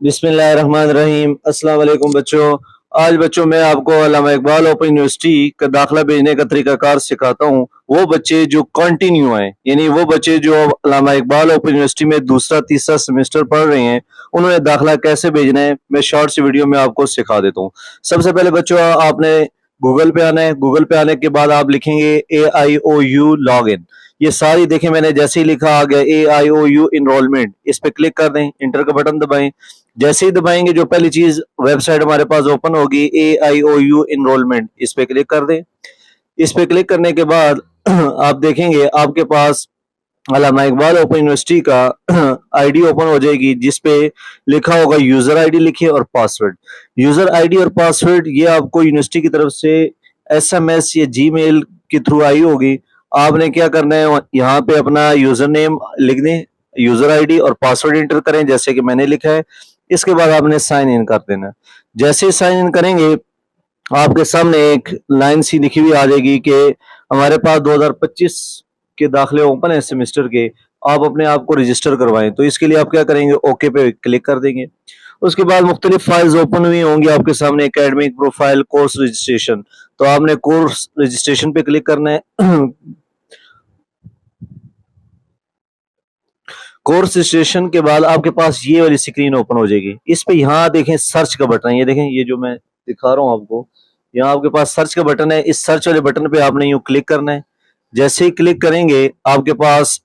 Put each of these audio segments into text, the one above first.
बिस्मिल्लाहिर्रहमानिर्रहीम। अस्सलाम वालेकुम बच्चों। आज बच्चों मैं आपको अल्लामा इकबाल ओपन यूनिवर्सिटी का दाखिला भेजने का तरीकाकार सिखाता हूँ। वो बच्चे जो कंटिन्यू हैं, यानी वो बच्चे जो अल्लामा इकबाल ओपन यूनिवर्सिटी में दूसरा तीसरा सेमेस्टर पढ़ रहे हैं, उन्होंने दाखिला कैसे भेजना है मैं शॉर्ट सी वीडियो में आपको सिखा देता हूँ। सबसे पहले बच्चों आपने गूगल पे आना है। गूगल पे आने के बाद आप लिखेंगे AIOU लॉग इन। ये सारी देखें, मैंने जैसे ही लिखा आ गया AIOU इनरोलमेंट, इस पे क्लिक कर दें, इंटर का बटन दबाएं। जैसे ही दबाएंगे जो पहली चीज वेबसाइट हमारे पास ओपन होगी AIOU इनरोलमेंट, इस पे क्लिक कर दें। इस पे क्लिक करने के बाद आप देखेंगे आपके पास अल्लामा इकबाल ओपन यूनिवर्सिटी का आईडी ओपन हो जाएगी, जिसपे लिखा होगा यूजर आईडी लिखिए और पासवर्ड। यूजर आईडी और पासवर्ड ये आपको यूनिवर्सिटी की तरफ से SMS या जीमेल के थ्रू आई होगी। आपने क्या करना है, यहाँ पे अपना यूजर नेम लिख दें, यूजर आईडी और पासवर्ड एंटर करें जैसे कि मैंने लिखा है। इसके बाद आपने साइन इन कर देना। जैसे ही साइन इन करेंगे आपके सामने एक लाइन सी लिखी हुई आ जाएगी कि हमारे पास 2025 के दाखिले ओपन है सेमेस्टर के, आप अपने आप को रजिस्टर करवाएं। तो इसके लिए आप क्या करेंगे, ओके पे क्लिक कर देंगे। उसके बाद मुख्तलिफ फाइल्स ओपन हुई होंगी आपके सामने, एकेडमिक प्रोफाइल, कोर्स रजिस्ट्रेशन। तो आपने कोर्स रजिस्ट्रेशन पे क्लिक करना है। कोर्स रजिस्ट्रेशन के बाद आपके पास ये वाली स्क्रीन ओपन हो जाएगी। इस पे यहाँ देखें सर्च का बटन है, ये देखें, ये जो मैं दिखा रहा हूँ आपको, यहाँ आपके पास सर्च का बटन है। इस सर्च वाले बटन पे आपने यूं क्लिक करना है। जैसे ही क्लिक करेंगे आपके पास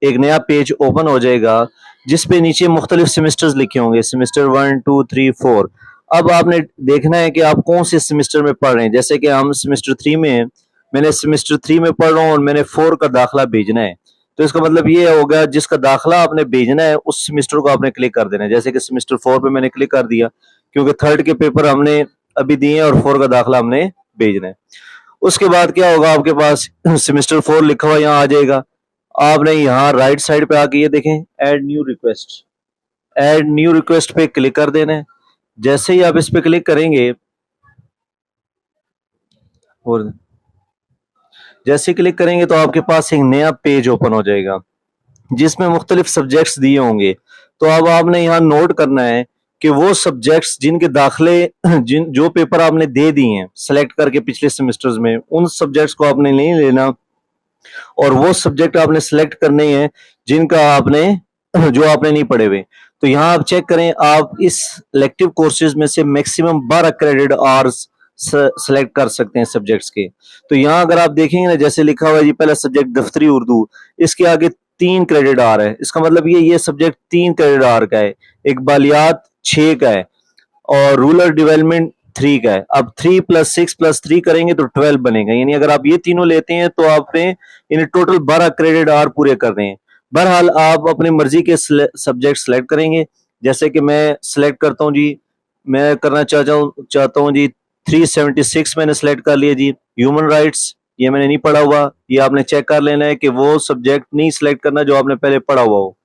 एक नया पेज ओपन हो जाएगा, जिसपे नीचे मुख्तलिफ सेमेस्टर्स लिखे होंगे, सेमेस्टर 1 2 3 4। अब आपने देखना है कि आप कौन से सेमेस्टर में पढ़ रहे हैं। जैसे कि हम सेमेस्टर 3 में हैं, मैंने सेमेस्टर 3 में पढ़ रहा हूँ और मैंने 4 का दाखिला भेजना है। तो इसका मतलब ये होगा जिसका दाखिला आपने भेजना है उस सेमेस्टर को आपने क्लिक कर देना है। जैसे कि सेमेस्टर 4 पे मैंने क्लिक कर दिया, क्योंकि 3rd के पेपर हमने अभी दिए हैं और 4 का दाखिला हमने भेजना है। उसके बाद क्या होगा, आपके पास सेमेस्टर 4 लिखा हुआ यहाँ आ जाएगा। आपने यहाँ राइट साइड पे आके ये देखें, ऐड न्यू रिक्वेस्ट पे क्लिक कर देना है। जैसे ही आप इस पे क्लिक करेंगे और जैसे क्लिक करेंगे तो आपके पास एक नया पेज ओपन हो जाएगा, जिसमें मुख्तलिफ सब्जेक्ट्स दिए होंगे। तो अब आपने यहाँ नोट करना है कि वो सब्जेक्ट्स जिनके दाखिले जिन जो पेपर आपने दे दिए हैं सेलेक्ट करके पिछले सेमेस्टर्स में, उन सब्जेक्ट्स को आपने नहीं लेना, और वो सब्जेक्ट आपने सेलेक्ट करने हैं जिनका आपने जो आपने नहीं पढ़े हुए। तो यहाँ आप चेक करें, आप इस इलेक्टिव कोर्सेज में से मैक्सिमम 12 क्रेडिट आवर्स सेलेक्ट कर सकते हैं सब्जेक्ट्स के। तो यहाँ अगर आप देखेंगे ना, जैसे लिखा हुआ है जी पहला सब्जेक्ट दफ्तरी उर्दू, इसके आगे 3 क्रेडिट आर है। इसका मतलब ये सब्जेक्ट 3 क्रेडिट आर का है। इकबालियात 6 का है और रूरल डेवलपमेंट 3 का है। अब 3 + 6 + 3 करेंगे तो 12 बनेगा। यानी अगर आप ये तीनों लेते हैं तो आपने इन टोटल 12 क्रेडिट आवर पूरे कर रहे हैं। बहरहाल आप अपनी मर्जी के सब्जेक्ट सेलेक्ट करेंगे। जैसे कि मैं सेलेक्ट करता हूँ जी, मैं करना चाहता हूँ जी 376 मैंने सेलेक्ट कर लिया जी। ह्यूमन राइट्स ये मैंने नहीं पढ़ा हुआ, ये आपने चेक कर लेना है कि वो सब्जेक्ट नहीं सिलेक्ट करना जो आपने पहले पढ़ा हुआ हो।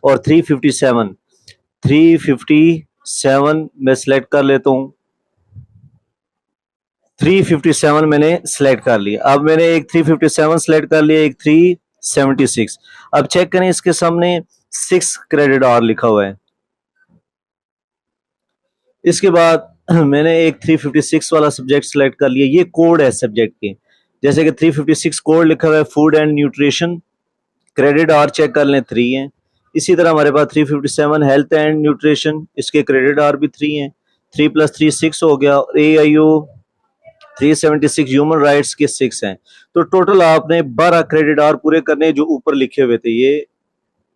और 357 मैं सिलेक्ट कर लेता हूँ। 357 मैंने सिलेक्ट कर लिया। अब मैंने एक 357 सिलेक्ट कर लिया, एक 376। अब चेक करें, इसके सामने 6 क्रेडिट आवर लिखा हुआ है। इसके बाद मैंने एक 356 वाला सब्जेक्ट सिलेक्ट कर लिया। ये कोड है सब्जेक्ट के, जैसे कि 356 कोड लिखा हुआ है food and nutrition, credit hour check कर लें 3 है। इसी तरह हमारे पास 357 हेल्थ एंड न्यूट्रिशन, इसके क्रेडिट आवर भी 3 हैं। 3 + 3 6 हो गया। और AIO 376 ह्यूमन राइट्स के 6 हैं। तो टोटल आपने 12 क्रेडिट आवर पूरे करने जो ऊपर लिखे हुए थे। ये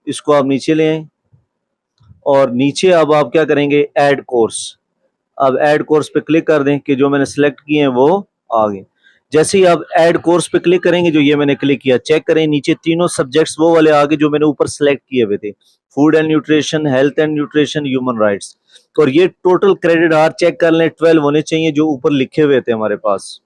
इसको आप नीचे ले आए और नीचे अब आप क्या करेंगे, ऐड कोर्स। अब ऐड कोर्स पे क्लिक कर दें कि जो मैंने सेलेक्ट किए हैं वो आ गए। जैसे ही आप ऐड कोर्स पे क्लिक करेंगे, जो ये मैंने क्लिक किया, चेक करें नीचे तीनों सब्जेक्ट्स वो वाले आगे जो मैंने ऊपर सेलेक्ट किए हुए थे, food and nutrition, health and nutrition, human rights. और ये टोटल क्रेडिट आवर चेक कर लें 12 होने चाहिए जो ऊपर लिखे हुए थे हमारे पास।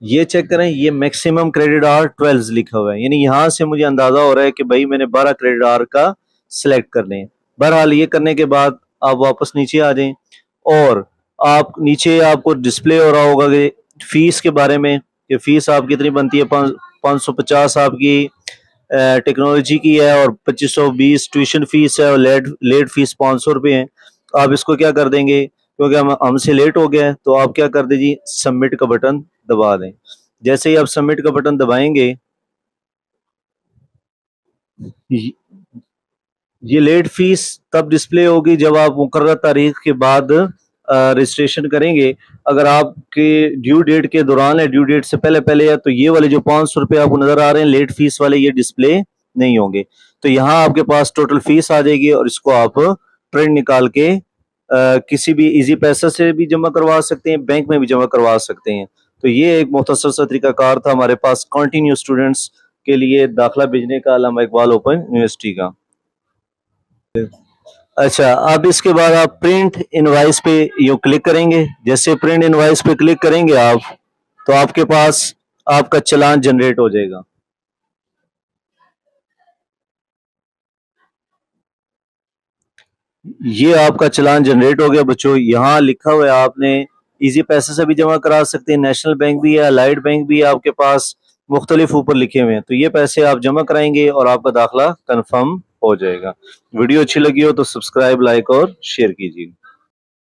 ये चेक करें, ये मैक्सिमम क्रेडिट आवर 12 लिखा हुआ है। यानी यहां से मुझे अंदाजा हो रहा है कि भाई मैंने 12 क्रेडिट आवर का सिलेक्ट कर लें। बहरहाल ये करने के बाद आप वापस नीचे आ जाएं और आप नीचे आपको डिस्प्ले हो रहा होगा कि फीस के बारे में, कि फीस आप कितनी बनती है। 550 आपकी टेक्नोलॉजी की है और 2520 ट्यूशन फीस है और लेट लेट फीस 500 रुपये है। आप इसको क्या कर देंगे, क्योंकि हम हमसे लेट हो गया है, तो आप क्या कर दीजिए, सबमिट का बटन दबा दें। जैसे ही आप सबमिट का बटन दबाएंगे, ये ये लेट फीस तब डिस्प्ले होगी जब आप मुकर्रर तारीख के बाद रजिस्ट्रेशन करेंगे। अगर आपके ड्यू डेट के दौरान है, ड्यू डेट से पहले पहले है, तो ये वाले जो 500 रुपये आपको नजर आ रहे हैं लेट फीस वाले, ये डिस्प्ले नहीं होंगे। तो यहाँ आपके पास टोटल फीस आ जाएगी और इसको आप प्रिंट निकाल के किसी भी इजी पैसा से भी जमा करवा सकते हैं, बैंक में भी जमा करवा सकते हैं। तो ये एक मुख्तसर सा तरीकाकार था हमारे पास कंटिन्यू स्टूडेंट्स के लिए दाखिला भेजने का अल्लामा इकबाल ओपन यूनिवर्सिटी का। अच्छा, अब इसके बाद आप प्रिंट इनवाइस पे यूं क्लिक करेंगे। जैसे प्रिंट इनवाइस पे क्लिक करेंगे आप, तो आपके पास आपका चालान जनरेट हो जाएगा। ये आपका चालान जनरेट हो गया बच्चों। यहाँ लिखा हुआ है आपने इजी पैसे से भी जमा करा सकते हैं, नेशनल बैंक भी है, अलाइड बैंक भी है आपके पास, मुख्तलिफ ऊपर लिखे हुए हैं। तो ये पैसे आप जमा कराएंगे और आपका दाखिला कंफर्म हो जाएगा। वीडियो अच्छी लगी हो तो सब्सक्राइब, लाइक और शेयर कीजिए।